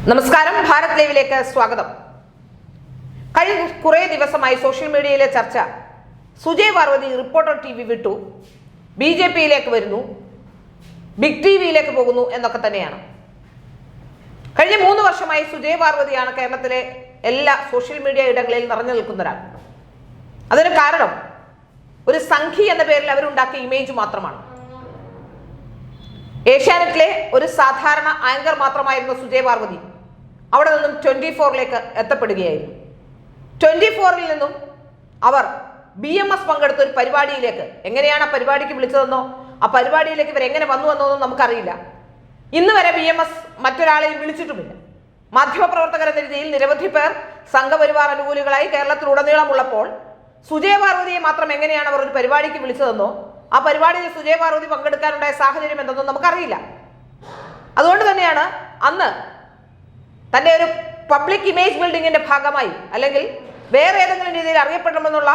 നമസ്കാരം, ഭാരത് ലൈവിലേക്ക് സ്വാഗതം. കഴിഞ്ഞ കുറേ ദിവസമായി സോഷ്യൽ മീഡിയയിലെ ചർച്ച സുജയ് പാർവതി റിപ്പോർട്ടർ TV വിട്ടു, BJP-യിലേക്ക് വരുന്നു, ബിഗ് TVയിലേക്ക് പോകുന്നു എന്നൊക്കെ തന്നെയാണ്. കഴിഞ്ഞ 3 വർഷമായി സുജയ് പാർവതിയാണ് കേരളത്തിലെ എല്ലാ സോഷ്യൽ മീഡിയ ഇടങ്ങളിൽ നിറഞ്ഞു നിൽക്കുന്ന ഒരാൾ. അതിന് കാരണം ഒരു സംഘി എന്ന പേരിൽ അവരുണ്ടാക്കിയ ഇമേജ് മാത്രമാണ്. ഏഷ്യാനെറ്റിലെ ഒരു സാധാരണ ആങ്കർ മാത്രമായിരുന്ന സുജയ് പാർവതി അവിടെ നിന്നും 24ലേക്ക് എത്തപ്പെടുകയായിരുന്നു. 24ൽ നിന്നും അവർ BMS പങ്കെടുത്ത ഒരു പരിപാടിയിലേക്ക്, എങ്ങനെയാണ് ആ പരിപാടിക്ക് വിളിച്ചതെന്നോ ആ പരിപാടിയിലേക്ക് ഇവർ എങ്ങനെ വന്നു എന്നൊന്നും നമുക്കറിയില്ല. ഇന്ന് വരെ BMS മറ്റൊരാളെയും വിളിച്ചിട്ടുമില്ല. മാധ്യമപ്രവർത്തകർ എന്ന രീതിയിൽ നിരവധി പേർ സംഘപരിവാർ അനുകൂലികളായി കേരളത്തിലുടനീളമുള്ളപ്പോൾ സുജയ് പാർവതിയെ മാത്രം എങ്ങനെയാണ് അവർ ഒരു പരിപാടിക്ക് വിളിച്ചതെന്നോ ആ പരിപാടിയിൽ സുജയ് പാർവതി പങ്കെടുക്കാനുണ്ടായ സാഹചര്യം എന്തെന്നും നമുക്കറിയില്ല. അതുകൊണ്ട് തന്നെയാണ് അന്ന് തൻ്റെ ഒരു പബ്ലിക് ഇമേജ് ബിൽഡിങ്ങിന്റെ ഭാഗമായി അല്ലെങ്കിൽ വേറെ ഏതെങ്കിലും രീതിയിൽ അറിയപ്പെടണമെന്നുള്ള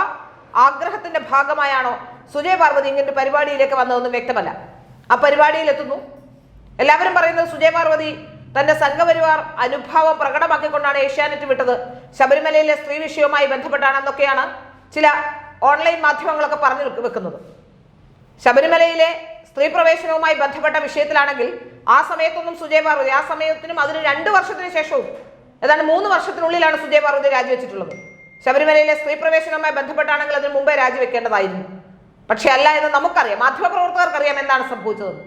ആഗ്രഹത്തിന്റെ ഭാഗമായാണോ സുജയ് പാർവതി ഇങ്ങനൊരു പരിപാടിയിലേക്ക് വന്നതെന്നും വ്യക്തമല്ല. ആ പരിപാടിയിൽ എത്തുന്നു. എല്ലാവരും പറയുന്നത് സുജയ് പാർവതി തന്റെ സംഘപരിവാർ അനുഭാവം പ്രകടമാക്കിക്കൊണ്ടാണ് ഏഷ്യാനെറ്റ് വിട്ടത്, ശബരിമലയിലെ സ്ത്രീ വിഷയവുമായി ബന്ധപ്പെട്ടാണെന്നൊക്കെയാണ് ചില ഓൺലൈൻ മാധ്യമങ്ങളൊക്കെ പറഞ്ഞു വെക്കുന്നത്. ശബരിമലയിലെ സ്ത്രീ പ്രവേശനവുമായി ബന്ധപ്പെട്ട വിഷയത്തിലാണെങ്കിൽ ആ സമയത്തൊന്നും സുജയ് പാർവതി, ആ സമയത്തിനും അതിന് 2 വർഷത്തിന് ശേഷവും ഏതാണ്ട് 3 വർഷത്തിനുള്ളിലാണ് സുജയ് പാർവതി രാജിവെച്ചിട്ടുള്ളത്. ശബരിമലയിലെ സ്ത്രീ പ്രവേശനവുമായി ബന്ധപ്പെട്ടാണെങ്കിൽ അതിന് മുമ്പേ രാജിവെക്കേണ്ടതായിരുന്നു. പക്ഷെ അല്ല എന്ന് നമുക്കറിയാം, മാധ്യമപ്രവർത്തകർക്കറിയാം എന്താണ് സംഭവിച്ചതെന്ന്.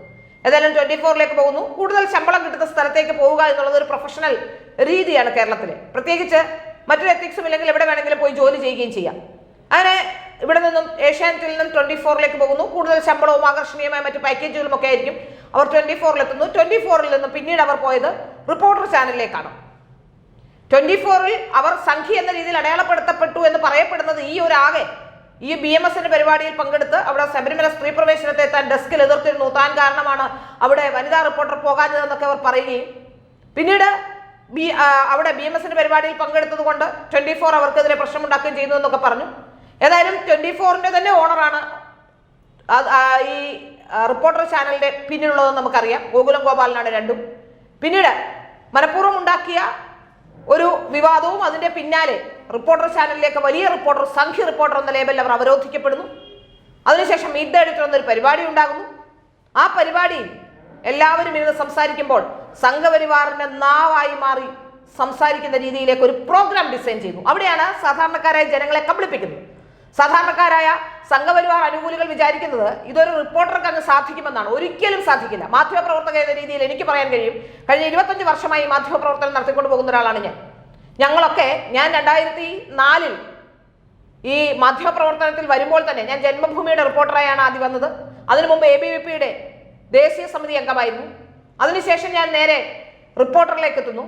ഏതായാലും 24ലേക്ക് പോകുന്നു. കൂടുതൽ ശമ്പളം കിട്ടുന്ന സ്ഥലത്തേക്ക് പോവുക എന്നുള്ളത് ഒരു പ്രൊഫഷണൽ രീതിയാണ് കേരളത്തിലെ. പ്രത്യേകിച്ച് മറ്റൊരു എത്തിക്സും ഇല്ലെങ്കിൽ എവിടെ വേണമെങ്കിലും പോയി ജോലി ചെയ്യുകയും ചെയ്യാം. അങ്ങനെ ഇവിടെ നിന്നും ഏഷ്യാനെറ്റിൽ നിന്നും 24ലേക്ക് പോകുന്നു. കൂടുതൽ ശമ്പളവും ആകർഷണീയമായ മറ്റു പാക്കേജുകളും ഒക്കെ ആയിരിക്കും. അവർ 24ലെത്തുന്നു. 24ൽ നിന്നും പിന്നീട് അവർ പോയത് റിപ്പോർട്ടർ ചാനലിലേക്കാണ്. 24ൽ അവർ സംഘി എന്ന രീതിയിൽ അടയാളപ്പെടുത്തപ്പെട്ടു എന്ന് പറയപ്പെടുന്നത് ഈ BMS-ന്റെ പരിപാടിയിൽ പങ്കെടുത്ത് അവിടെ ശബരിമല സ്ത്രീ പ്രവേശനത്തെ താൻ ഡെസ്കിൽ എതിർത്തിരുന്നു, താൻ കാരണമാണ് അവിടെ വനിതാ റിപ്പോർട്ടർ പോകാഞ്ഞതെന്നൊക്കെ അവർ പറയുകയും പിന്നീട് അവിടെ BMS-ന്റെ പരിപാടിയിൽ പങ്കെടുത്തത് കൊണ്ട് 24 അവർക്കെതിരെ പ്രശ്നമുണ്ടാക്കുകയും ചെയ്യുന്നു എന്നൊക്കെ പറഞ്ഞു. ഏതായാലും 24ന്റെ തന്നെ ഓണറാണ് ഈ റിപ്പോർട്ടർ ചാനലിന്റെ പിന്നിലുള്ളതെന്ന് നമുക്കറിയാം. ഗോകുലം ഗോപാലനാണ് രണ്ടും. പിന്നീട് മനഃപൂർവ്വം ഉണ്ടാക്കിയ ഒരു വിവാദവും അതിന്റെ പിന്നാലെ റിപ്പോർട്ടർ ചാനലിലേക്ക് വലിയ റിപ്പോർട്ടർ, സംഘി റിപ്പോർട്ടർ എന്ന ലേബലിൽ അവർ അവരോധിക്കപ്പെടുന്നു. അതിനുശേഷം മീറ്റ് ദ എഡിറ്റർ എന്നൊരു പരിപാടി ഉണ്ടാകുന്നു. ആ പരിപാടിയിൽ എല്ലാവരും ഇരുന്ന് സംസാരിക്കുമ്പോൾ സംഘപരിവാറിന്റെ നാവായി മാറി സംസാരിക്കുന്ന രീതിയിലേക്ക് ഒരു പ്രോഗ്രാം ഡിസൈൻ ചെയ്തു. അവിടെയാണ് സാധാരണക്കാരായ ജനങ്ങളെ കബളിപ്പിക്കുന്നത്. സാധാരണക്കാരായ സംഘപരിവാർ അനുകൂലികൾ വിചാരിക്കുന്നത് ഇതൊരു റിപ്പോർട്ടർക്ക് അങ്ങ് സാധിക്കുമെന്നാണ്. ഒരിക്കലും സാധിക്കില്ല. മാധ്യമപ്രവർത്തക എന്ന രീതിയിൽ എനിക്ക് പറയാൻ കഴിയും, കഴിഞ്ഞ 25 വർഷമായി മാധ്യമപ്രവർത്തനം നടത്തിക്കൊണ്ട് പോകുന്ന ഒരാളാണ് ഞങ്ങളൊക്കെ. ഞാൻ 2004 ഈ മാധ്യമപ്രവർത്തനത്തിൽ വരുമ്പോൾ തന്നെ ഞാൻ ജന്മഭൂമിയുടെ റിപ്പോർട്ടറായാണ് ആദ്യം വന്നത്. അതിനു മുമ്പ് ABVP-യുടെ ദേശീയ സമിതി അംഗമായിരുന്നു. അതിനുശേഷം ഞാൻ നേരെ റിപ്പോർട്ടറിലേക്ക് എത്തുന്നു.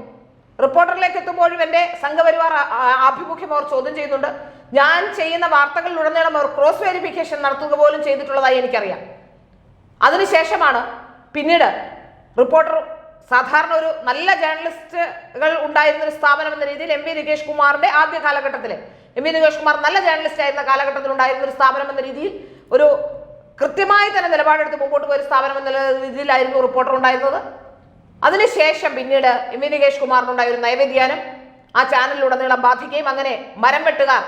റിപ്പോർട്ടറിലേക്ക് എത്തുമ്പോഴും എൻ്റെ സംഘപരിവാർ ആഭിമുഖ്യം അവർ ചോദ്യം ചെയ്യുന്നുണ്ട്. ഞാൻ ചെയ്യുന്ന വാർത്തകളിലുടനീളം അവർ ക്രോസ് വെരിഫിക്കേഷൻ നടത്തുക പോലും ചെയ്തിട്ടുള്ളതായി എനിക്കറിയാം. അതിനുശേഷമാണ് പിന്നീട് റിപ്പോർട്ടർ സാധാരണ ഒരു നല്ല ജേർണലിസ്റ്റുകൾ ഉണ്ടായിരുന്ന ഒരു സ്ഥാപനം എന്ന രീതിയിൽ MV നികേഷ് കുമാറിന്റെ ആദ്യ കാലഘട്ടത്തിൽ, MV നികേഷ് കുമാർ നല്ല ജേർണലിസ്റ്റ് ആയിരുന്ന കാലഘട്ടത്തിൽ ഉണ്ടായിരുന്ന ഒരു സ്ഥാപനം എന്ന രീതിയിൽ ഒരു കൃത്യമായി തന്നെ നിലപാടെടുത്ത് മുമ്പോട്ട് പോയ സ്ഥാപനം എന്ന രീതിയിലായിരുന്നു റിപ്പോർട്ടർ ഉണ്ടായിരുന്നത്. അതിനുശേഷം പിന്നീട് MV നികേഷ് കുമാറിനുണ്ടായ ഒരു നയവ്യതിയാനം ആ ചാനലിലുടനീളം ബാധിക്കുകയും അങ്ങനെ മരം വെട്ടുകാർ,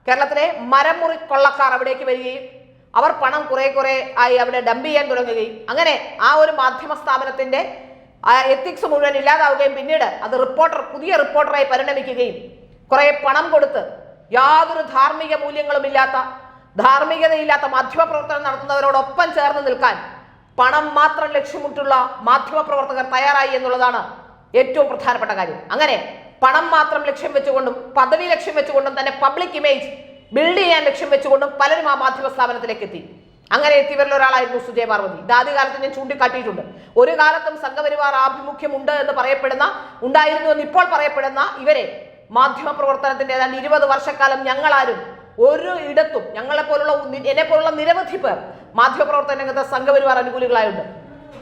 കേരളത്തിലെ മരം മുറി കൊള്ളക്കാർ അവിടേക്ക് വരികയും അവർ പണം കുറെ ആയി അവിടെ ഡംപ് ചെയ്യാൻ തുടങ്ങുകയും അങ്ങനെ ആ ഒരു മാധ്യമ സ്ഥാപനത്തിന്റെ എത്തിക്സ് മുഴുവൻ ഇല്ലാതാവുകയും പിന്നീട് അത് പുതിയ റിപ്പോർട്ടറായി പരിണമിക്കുകയും കുറെ പണം കൊടുത്ത് യാതൊരു ധാർമ്മിക മൂല്യങ്ങളും ഇല്ലാത്ത, ധാർമ്മികതയില്ലാത്ത മാധ്യമപ്രവർത്തനം നടത്തുന്നവരോടൊപ്പം ചേർന്ന് നിൽക്കാൻ പണം മാത്രം ലക്ഷ്യമിട്ടുള്ള മാധ്യമപ്രവർത്തകർ തയ്യാറായി എന്നുള്ളതാണ് ഏറ്റവും പ്രധാനപ്പെട്ട കാര്യം. അങ്ങനെ പണം മാത്രം ലക്ഷ്യം വെച്ചുകൊണ്ടും പദവി ലക്ഷ്യം വെച്ചുകൊണ്ടും തന്നെ പബ്ലിക് ഇമേജ് ബിൽഡ് ചെയ്യാൻ ലക്ഷ്യം വെച്ചുകൊണ്ടും പലരും ആ മാധ്യമ സ്ഥാപനത്തിലേക്ക് എത്തി. അങ്ങനെ എത്തിയവരിൽ ഒരാളായിരുന്നു സുജയ് പാർവതി. ഇത് ആദ്യകാലത്ത് ഞാൻ ചൂണ്ടിക്കാട്ടിയിട്ടുണ്ട്. ഒരു കാലത്തും സംഘപരിവാർ ആഭിമുഖ്യം ഉണ്ടായിരുന്നു എന്ന് ഇപ്പോൾ പറയപ്പെടുന്ന ഇവരെ മാധ്യമ പ്രവർത്തനത്തിന്റെ ഏതാണ്ട് 20 വർഷക്കാലം ഞങ്ങളാരും ഒരു ഇടത്തും എന്നെ പോലുള്ള നിരവധി പേർ മാധ്യമപ്രവർത്തന രംഗത്ത് സംഘപരിവാർ അനുകൂലികളായുണ്ട്.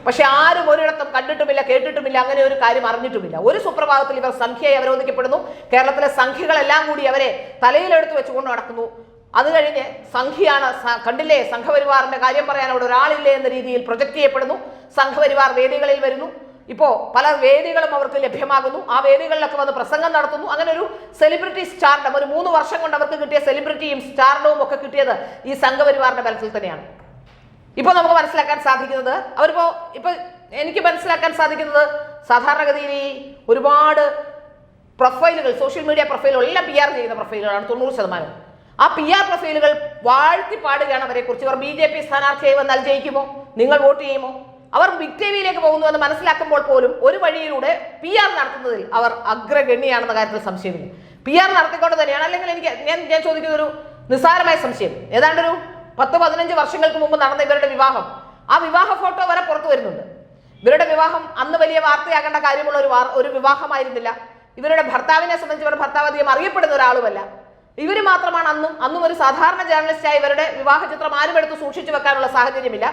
പക്ഷെ ആരും ഒരിടത്തും കണ്ടിട്ടുമില്ല, കേട്ടിട്ടുമില്ല, അങ്ങനെ ഒരു കാര്യം അറിഞ്ഞിട്ടുമില്ല. ഒരു സുപ്രഭാതത്തിൽ ഇവർ സംഖ്യയെ അവരോധിക്കപ്പെടുന്നു. കേരളത്തിലെ സംഖ്യകളെല്ലാം കൂടി അവരെ തലയിലെടുത്ത് വെച്ചുകൊണ്ട് നടക്കുന്നു. അത് കഴിഞ്ഞ് സംഘിയാണ്, കണ്ടില്ലേ സംഘപരിവാറിന്റെ കാര്യം പറയാൻ അവിടെ ഒരാളില്ലേ എന്ന രീതിയിൽ പ്രൊജക്ട് ചെയ്യപ്പെടുന്നു. സംഘപരിവാർ വേദികളിൽ വരുന്നു. ഇപ്പോൾ പല വേദികളും അവർക്ക് ലഭ്യമാകുന്നു. ആ വേദികളിലൊക്കെ വന്ന് പ്രസംഗം നടത്തുന്നു. അങ്ങനെ ഒരു സെലിബ്രിറ്റി സ്റ്റാർഡം, ഒരു 3 വർഷം കൊണ്ട് അവർക്ക് കിട്ടിയ സെലിബ്രിറ്റിയും സ്റ്റാർഡവും ഒക്കെ കിട്ടിയത് ഈ സംഘപരിവാറിന്റെ ബലത്തിൽ തന്നെയാണ്. ഇപ്പോൾ നമുക്ക് മനസ്സിലാക്കാൻ സാധിക്കുന്നത്, ഇപ്പൊ എനിക്ക് മനസ്സിലാക്കാൻ സാധിക്കുന്നത്, സാധാരണഗതിയിൽ ഈ ഒരുപാട് പ്രൊഫൈലുകൾ, സോഷ്യൽ മീഡിയ പ്രൊഫൈലുകൾ എല്ലാം PR ചെയ്യുന്ന പ്രൊഫൈലുകളാണ് 90%. ആ PR പ്രൊഫൈലുകൾ വാഴ്ത്തിപ്പാടുകയാണ് അവരെ കുറിച്ച്. ഇവർ BJP സ്ഥാനാർത്ഥിയായി വന്നാൽ ജയിക്കുമോ, നിങ്ങൾ വോട്ട് ചെയ്യുമോ, അവർ ബിഗ് ടിവിയിലേക്ക് പോകുന്നു എന്ന് മനസ്സിലാക്കുമ്പോൾ പോലും ഒരു വഴിയിലൂടെ PR നടത്തുന്നതിൽ അവർ അഗ്രഗണ്യാണെന്ന കാര്യത്തിൽ സംശയമില്ല. PR നടത്തിക്കൊണ്ട് തന്നെയാണ്. അല്ലെങ്കിൽ ഞാൻ ചോദിക്കുന്ന ഒരു നിസ്സാരമായ സംശയം, ഏതാണ്ടൊരു 10-15 വർഷങ്ങൾക്ക് മുമ്പ് നടന്ന ഇവരുടെ വിവാഹം, ആ വിവാഹ ഫോട്ടോ വരെ പുറത്തു വരുന്നുണ്ട്. ഇവരുടെ വിവാഹം അന്ന് വലിയ വാർത്തയാകേണ്ട കാര്യമുള്ള ഒരു വിവാഹമായിരുന്നില്ല. ഇവരുടെ ഭർത്താവിനെ സംബന്ധിച്ച് ഇവരുടെ ഭർത്താവ് അധികം അറിയപ്പെടുന്ന ഒരാളുമല്ല. ഇവർ മാത്രമാണ് അന്നും ഒരു സാധാരണ ജേർണലിസ്റ്റായി ഇവരുടെ വിവാഹ ചിത്രം ആരും എടുത്ത് സൂക്ഷിച്ചു വെക്കാനുള്ള സാഹചര്യമില്ല.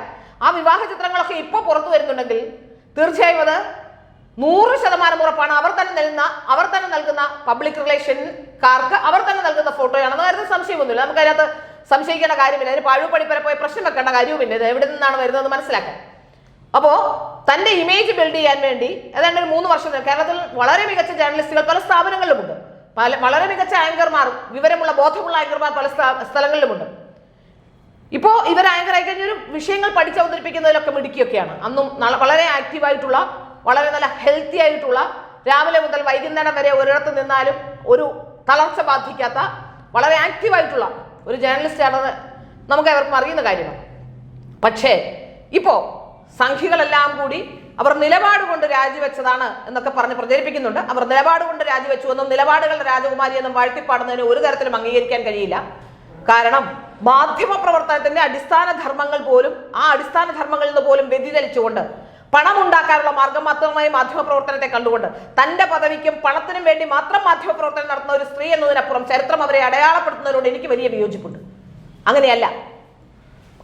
ആ വിവാഹ ചിത്രങ്ങളൊക്കെ ഇപ്പോൾ പുറത്തു വരുന്നുണ്ടെങ്കിൽ തീർച്ചയായും അത് 100% ഉറപ്പാണ് അവർ തന്നെ നൽകുന്ന പബ്ലിക് റിലേഷൻകാർക്ക് അവർ തന്നെ നൽകുന്ന ഫോട്ടോയാണെന്ന് കാര്യത്തിൽ സംശയമൊന്നുമില്ല. നമുക്കതിനകത്ത് സംശയിക്കേണ്ട കാര്യമില്ല. അതിന് പാഴുപടിപ്പര പോയി പ്രശ്നം വെക്കേണ്ട കാര്യവുമില്ല. ഇത് എവിടെ നിന്നാണ് വരുന്നതെന്ന് മനസ്സിലാക്കാൻ. അപ്പോൾ തന്റെ ഇമേജ് ബിൽഡ് ചെയ്യാൻ വേണ്ടി ഏതാണ്ട് ഒരു 3 വർഷം കേരളത്തിൽ വളരെ മികച്ച ജേർണലിസ്റ്റുകൾ പല സ്ഥാപനങ്ങളിലുമുണ്ട്. വളരെ മികച്ച ആങ്കർമാർ, വിവരമുള്ള ബോധമുള്ള ആങ്കർമാർ പല സ്ഥലങ്ങളിലുമുണ്ട്. ഇപ്പോൾ ഇവർ ആങ്കറായി കഴിഞ്ഞൊരു വിഷയങ്ങൾ പഠിച്ചവതരിപ്പിക്കുന്നതിലൊക്കെ മിടുക്കിയൊക്കെയാണ്. അന്നും വളരെ ആക്റ്റീവായിട്ടുള്ള, വളരെ നല്ല ഹെൽത്തി ആയിട്ടുള്ള, രാവിലെ മുതൽ വൈകുന്നേരം വരെ ഒരിടത്ത് നിന്നാലും ഒരു തളർച്ച ബാധിക്കാത്ത വളരെ ആക്റ്റീവായിട്ടുള്ള ഒരു ജേർണലിസ്റ്റാണെന്ന് നമുക്ക് അവർക്കും അറിയുന്ന കാര്യമാണ്. പക്ഷേ ഇപ്പോൾ സംഖ്യകളെല്ലാം കൂടി അവർ നിലപാട് കൊണ്ട് രാജിവെച്ചതാണ് എന്നൊക്കെ പറഞ്ഞ് പ്രചരിപ്പിക്കുന്നുണ്ട്. അവർ നിലപാട് കൊണ്ട് രാജിവെച്ചു എന്നും നിലപാടുകളുടെ രാജകുമാരി എന്നും വാഴ്ത്തിപ്പാടുന്നതിന് ഒരു തരത്തിലും അംഗീകരിക്കാൻ കഴിയില്ല. കാരണം മാധ്യമ പ്രവർത്തനത്തിന്റെ അടിസ്ഥാന ധർമ്മങ്ങൾ പോലും, ആ അടിസ്ഥാന ധർമ്മങ്ങളിൽ നിന്ന് പോലും വ്യതിചലിച്ചുകൊണ്ട് പണം ഉണ്ടാക്കാനുള്ള മാർഗം മാത്രമായി മാധ്യമ പ്രവർത്തനത്തെ കണ്ടുകൊണ്ട് തന്റെ പദവിക്കും പണത്തിനും വേണ്ടി മാത്രം മാധ്യമ പ്രവർത്തനം നടത്തുന്ന ഒരു സ്ത്രീ എന്നതിനപ്പുറം ചരിത്രം അവരെ അടയാളപ്പെടുത്തുന്നതിനോട് എനിക്ക് വലിയ വിയോജിപ്പുണ്ട്. അങ്ങനെയല്ല.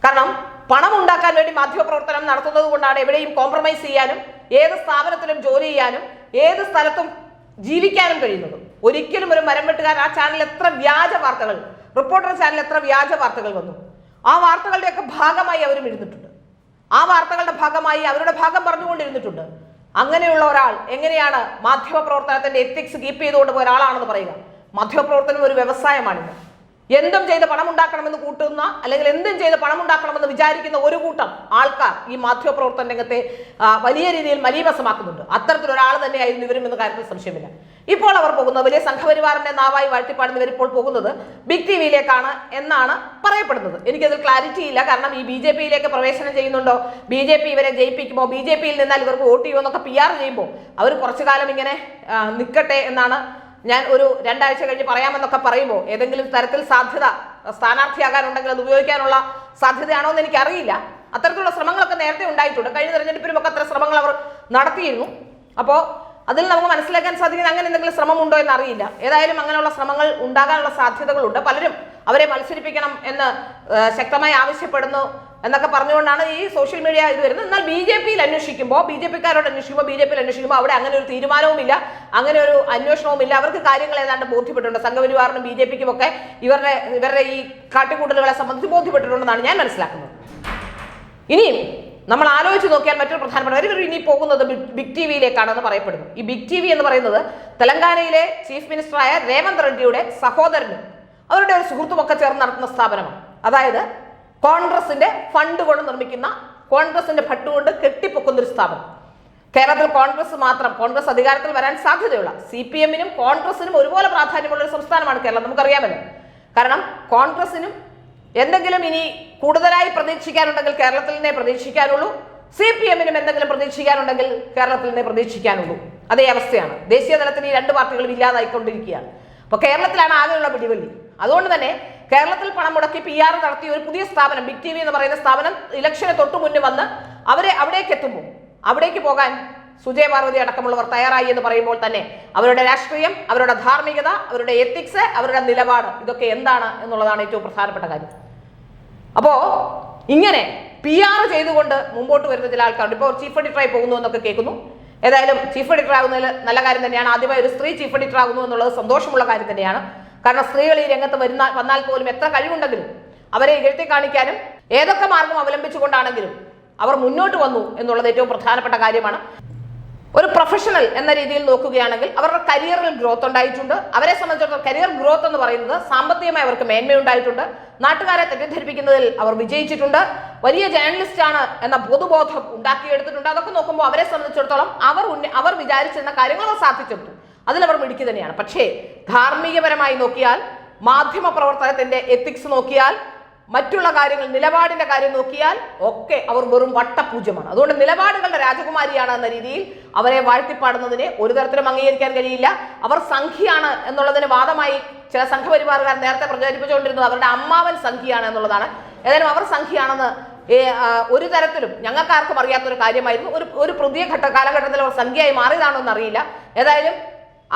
കാരണം പണം ഉണ്ടാക്കാൻ വേണ്ടി മാധ്യമപ്രവർത്തനം നടത്തുന്നത് കൊണ്ടാണ് എവിടെയും കോംപ്രമൈസ് ചെയ്യാനും ഏത് സ്ഥാപനത്തിലും ജോലി ചെയ്യാനും ഏത് സ്ഥലത്തും ജീവിക്കാനും കഴിയുന്നത്. ഒരിക്കലും ഒരു മരം വെട്ടുകാരൻ ആ ചാനൽ എത്ര വ്യാജ വാർത്തകൾ, റിപ്പോർട്ടർ ചാനൽ എത്ര വ്യാജ വാർത്തകൾ വന്നു, ആ വാർത്തകളുടെയൊക്കെ ഭാഗമായി അവരും ഇരുന്നിട്ടുണ്ട്. ആ വാർത്തകളുടെ ഭാഗമായി അവരുടെ ഭാഗം പറഞ്ഞുകൊണ്ടിരുന്നിട്ടുണ്ട്. അങ്ങനെയുള്ള ഒരാൾ എങ്ങനെയാണ് മാധ്യമപ്രവർത്തനത്തിന്റെ എത്തിക്സ് കീപ്പ് ചെയ്തുകൊണ്ട് പോയ ഒരാളാണെന്ന് പറയുക? മാധ്യമപ്രവർത്തനം ഒരു വ്യവസായമാണിത്. എന്തും ചെയ്ത് പണം ഉണ്ടാക്കണമെന്ന് കൂട്ടുന്ന, അല്ലെങ്കിൽ എന്തും ചെയ്ത് പണം ഉണ്ടാക്കണമെന്ന് വിചാരിക്കുന്ന ഒരു കൂട്ടം ആൾക്കാർ ഈ മാധ്യമപ്രവർത്തന രംഗത്തെ വലിയ രീതിയിൽ മലീമസമാക്കുന്നുണ്ട്. അത്തരത്തിലൊരാൾ തന്നെയായിരുന്നു ഇവരും എന്ന കാര്യത്തിൽ സംശയമില്ല. ഇപ്പോൾ അവർ പോകുന്നത്, വലിയ സംഘപരിവാറിന്റെ നാവായി വാഴ്ത്തിപ്പാടുന്നവർ ഇപ്പോൾ പോകുന്നത് ബിഗ് ടിവിയിലേക്കാണ് എന്നാണ് പറയപ്പെടുന്നത്. എനിക്കതിൽ ക്ലാരിറ്റി ഇല്ല. കാരണം ഈ BJP-യിലേക്ക് പ്രവേശനം ചെയ്യുന്നുണ്ടോ, BJP ഇവരെ ജയിപ്പിക്കുമോ, BJP-യിൽ നിന്നാൽ ഇവർക്ക് വോട്ട് ചെയ്യുമോ എന്നൊക്കെ PR ചെയ്യുമ്പോൾ അവർ കുറച്ചു കാലം ഇങ്ങനെ നിൽക്കട്ടെ എന്നാണ് ഞാൻ ഒരു 2 ആഴ്ച കഴിഞ്ഞ് പറയാമെന്നൊക്കെ പറയുമ്പോൾ ഏതെങ്കിലും തരത്തിൽ സാധ്യത സ്ഥാനാർത്ഥിയാകാനുണ്ടെങ്കിൽ അത് ഉപയോഗിക്കാനുള്ള സാധ്യതയാണോ എന്ന് എനിക്കറിയില്ല. അത്തരത്തിലുള്ള ശ്രമങ്ങളൊക്കെ നേരത്തെ ഉണ്ടായിട്ടുണ്ട്. കഴിഞ്ഞ തെരഞ്ഞെടുപ്പിലുമൊക്കെ അത്തരം ശ്രമങ്ങൾ അവർ നടത്തിയിരുന്നു. അപ്പോൾ അതിൽ നമുക്ക് മനസ്സിലാക്കാൻ സാധിക്കുന്നത് അങ്ങനെ എന്തെങ്കിലും ശ്രമം ഉണ്ടോ എന്ന് അറിയില്ല. ഏതായാലും അങ്ങനെയുള്ള ശ്രമങ്ങൾ ഉണ്ടാകാനുള്ള സാധ്യതകളുണ്ട്. പലരും അവരെ മത്സരിപ്പിക്കണം എന്ന് ശക്തമായി ആവശ്യപ്പെടുന്നു എന്നൊക്കെ പറഞ്ഞുകൊണ്ടാണ് ഈ സോഷ്യൽ മീഡിയ ഇത് വരുന്നത്. എന്നാൽ BJP-യിൽ അന്വേഷിക്കുമ്പോൾ, BJP-ക്കാരോട് BJP-യിൽ അന്വേഷിക്കുമ്പോൾ അവിടെ അങ്ങനെ ഒരു തീരുമാനവുമില്ല, അങ്ങനെ ഒരു അന്വേഷണവുമില്ല. അവർക്ക് കാര്യങ്ങൾ ഏതാണ്ട് ബോധ്യപ്പെട്ടിട്ടുണ്ട്. സംഘപരിവാറിനും BJP-ക്കും ഒക്കെ ഇവരുടെ ഈ കാട്ടിക്കൂട്ടലുകളെ സംബന്ധിച്ച് ബോധ്യപ്പെട്ടിട്ടുണ്ടെന്നാണ് ഞാൻ മനസ്സിലാക്കുന്നത്. ഇനിയും നമ്മൾ ആലോചിച്ച് നോക്കിയാൽ മറ്റൊരു പ്രധാനപ്പെട്ട ഇവർ ഇനി പോകുന്നത് ബിഗ് ടിവിയിലേക്കാണെന്ന് പറയപ്പെടുന്നു. ഈ ബിഗ് ടിവി എന്ന് പറയുന്നത് തെലങ്കാനയിലെ ചീഫ് മിനിസ്റ്ററായ രേവന്ത് റെഡ്ഡിയുടെ സഹോദരനും അവരുടെ ഒരു സുഹൃത്തുമൊക്കെ ചേർന്ന് നടത്തുന്ന സ്ഥാപനമാണ്. അതായത് കോൺഗ്രസിന്റെ ഫണ്ട് കൊണ്ട് നിർമ്മിക്കുന്ന, കോൺഗ്രസിന്റെ ഫണ്ട് കൊണ്ട് കെട്ടിപ്പൊക്കുന്ന ഒരു സ്ഥാപനം. കേരളത്തിൽ കോൺഗ്രസ് അധികാരത്തിൽ വരാൻ സാധ്യതയുള്ള, CPM-നും കോൺഗ്രസിനും ഒരുപോലെ പ്രാധാന്യമുള്ള ഒരു സംസ്ഥാനമാണ് കേരളം. നമുക്കറിയാമല്ലോ. കാരണം കോൺഗ്രസിനും എന്തെങ്കിലും ഇനി കൂടുതലായി പ്രതീക്ഷിക്കാനുണ്ടെങ്കിൽ കേരളത്തിൽ നിന്നേ പ്രതീക്ഷിക്കാനുള്ളൂ, CPM-നും എന്തെങ്കിലും പ്രതീക്ഷിക്കാനുണ്ടെങ്കിൽ കേരളത്തിൽ നിന്നേ പ്രതീക്ഷിക്കാനുള്ളൂ. അതേ അവസ്ഥയാണ്. ദേശീയ തലത്തിൽ ഈ 2 പാർട്ടികളും ഇല്ലാതായിക്കൊണ്ടിരിക്കുകയാണ്. അപ്പോൾ കേരളത്തിലാണ് ആകെയുള്ള പിടിവള്ളി. അതുകൊണ്ട് തന്നെ കേരളത്തിൽ പണം മുടക്കി PR നടത്തിയ ഒരു പുതിയ സ്ഥാപനം ബിഗ് ടിവി എന്ന് പറയുന്ന സ്ഥാപനം ഇലക്ഷന് തൊട്ടു മുന്നേ വന്ന് അവിടേക്ക് എത്തുമ്പോൾ, അവിടേക്ക് പോകാൻ സുജയ പാർവതി അടക്കമുള്ളവർ തയ്യാറായി എന്ന് പറയുമ്പോൾ തന്നെ അവരുടെ രാഷ്ട്രീയം, അവരുടെ ധാർമ്മികത, അവരുടെ എത്തിക്സ്, അവരുടെ നിലപാട് ഇതൊക്കെ എന്താണ് എന്നുള്ളതാണ് ഏറ്റവും പ്രധാനപ്പെട്ട കാര്യം. അപ്പോൾ ഇങ്ങനെ PR ചെയ്തുകൊണ്ട് മുമ്പോട്ട് വരുന്ന ചില ആൾക്കാരുണ്ട്. ഇപ്പോൾ ചീഫ് എഡിറ്ററായി പോകുന്നു എന്നൊക്കെ കേൾക്കുന്നു. ഏതായാലും ചീഫ് എഡിറ്റർ ആകുന്നതിൽ നല്ല കാര്യം തന്നെയാണ്. ആദ്യമായി ഒരു സ്ത്രീ ചീഫ് എഡിറ്റർ ആകുന്നു എന്നുള്ളത് സന്തോഷമുള്ള കാര്യം തന്നെയാണ്. കാരണം സ്ത്രീകൾ ഈ രംഗത്ത് വന്നാൽ പോലും എത്ര കഴിവുണ്ടെങ്കിലും അവരെ ഇകഴ്ത്തി കാണിക്കാനും ഏതൊക്കെ മാർഗം അവലംബിച്ചുകൊണ്ടാണെങ്കിലും അവർ മുന്നോട്ട് വന്നു എന്നുള്ളത് ഏറ്റവും പ്രധാനപ്പെട്ട കാര്യമാണ്. ഒരു പ്രൊഫഷണൽ എന്ന രീതിയിൽ നോക്കുകയാണെങ്കിൽ അവരുടെ കരിയറിൽ ഗ്രോത്ത് ഉണ്ടായിട്ടുണ്ട്. അവരെ സംബന്ധിച്ചിടത്തോളം കരിയർ ഗ്രോത്ത് എന്ന് പറയുന്നത് സാമ്പത്തികമായി അവർക്ക് മേന്മയുണ്ടായിട്ടുണ്ട്. നാട്ടുകാരെ തെറ്റിദ്ധരിപ്പിക്കുന്നതിൽ അവർ വിജയിച്ചിട്ടുണ്ട്. വലിയ ജേർണലിസ്റ്റ് ആണ് എന്ന പൊതുബോധം ഉണ്ടാക്കിയെടുത്തിട്ടുണ്ട്. അതൊക്കെ നോക്കുമ്പോൾ അവരെ സംബന്ധിച്ചിടത്തോളം അവർ വിചാരിച്ചിരുന്ന കാര്യങ്ങൾ അവർ സാധിച്ചെടുത്തു. അതിലവർ മിടുക്കി തന്നെയാണ്. പക്ഷേ ധാർമ്മികപരമായി നോക്കിയാൽ, മാധ്യമ പ്രവർത്തനത്തിന്റെ എത്തിക്സ് നോക്കിയാൽ, മറ്റുള്ള കാര്യങ്ങൾ, നിലപാടിന്റെ കാര്യം നോക്കിയാൽ ഒക്കെ അവർ വെറും വട്ടപൂജ്യമാണ്. അതുകൊണ്ട് നിലപാടുകളുടെ രാജകുമാരിയാണ് എന്ന രീതിയിൽ അവരെ വാഴ്ത്തിപ്പാടുന്നതിനെ ഒരു തരത്തിലും അംഗീകരിക്കാൻ കഴിയില്ല. അവർ സംഖ്യയാണ് എന്നുള്ളതിന് വാദമായി ചില സംഘപരിവാറുകാർ നേരത്തെ പ്രചരിപ്പിച്ചുകൊണ്ടിരുന്നത് അവരുടെ അമ്മാവൻ സംഖ്യയാണ് എന്നുള്ളതാണ്. ഏതായാലും അവർ സംഖ്യയാണെന്ന് ഒരു തരത്തിലും ഞങ്ങൾക്കാർക്കും അറിയാത്തൊരു കാര്യമായിരുന്നു. ഒരു പുതിയ കാലഘട്ടത്തിൽ അവർ സംഖ്യയായി മാറിയതാണോ എന്നറിയില്ല. ഏതായാലും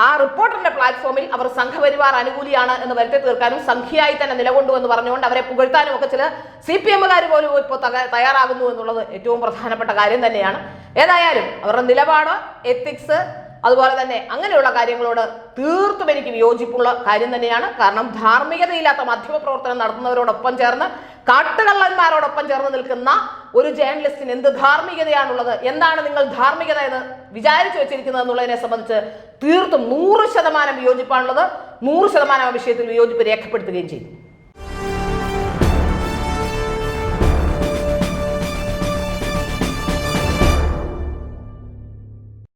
ആ റിപ്പോർട്ടറിന്റെ പ്ലാറ്റ്ഫോമിൽ അവർ സംഘപരിവാർ അനുകൂലിയാണ് എന്ന് വരുത്തി തീർക്കാനും സംഖ്യയായി തന്നെ നിലകൊണ്ടു എന്ന് പറഞ്ഞുകൊണ്ട് അവരെ പുകഴ്ത്താനും ഒക്കെ ചില CPM-കാർ പോലും ഇപ്പോൾ തയ്യാറാകുന്നു എന്നുള്ളത് ഏറ്റവും പ്രധാനപ്പെട്ട കാര്യം തന്നെയാണ്. ഏതായാലും അവരുടെ നിലപാട്, എത്തിക്സ്, അതുപോലെ തന്നെ അങ്ങനെയുള്ള കാര്യങ്ങളോട് തീർത്തും എനിക്ക് വിയോജിപ്പുള്ള കാര്യം തന്നെയാണ്. കാരണം ധാർമ്മികതയില്ലാത്ത മാധ്യമപ്രവർത്തനം നടത്തുന്നവരോടൊപ്പം ചേർന്ന്, കാട്ടുകള്ളന്മാരോടൊപ്പം ചേർന്ന് നിൽക്കുന്ന ഒരു ജേർണലിസ്റ്റിന് എന്ത് ധാർമ്മികതയാണുള്ളത്, എന്താണ് നിങ്ങൾ ധാർമ്മികത എന്ന് വിചാരിച്ചു വെച്ചിരിക്കുന്നത് എന്നുള്ളതിനെ സംബന്ധിച്ച് തീർത്തും 100% വിയോജിപ്പാണുള്ളത്. 100% വിഷയത്തിൽ വിയോജിപ്പ് രേഖപ്പെടുത്തുകയും ചെയ്തു.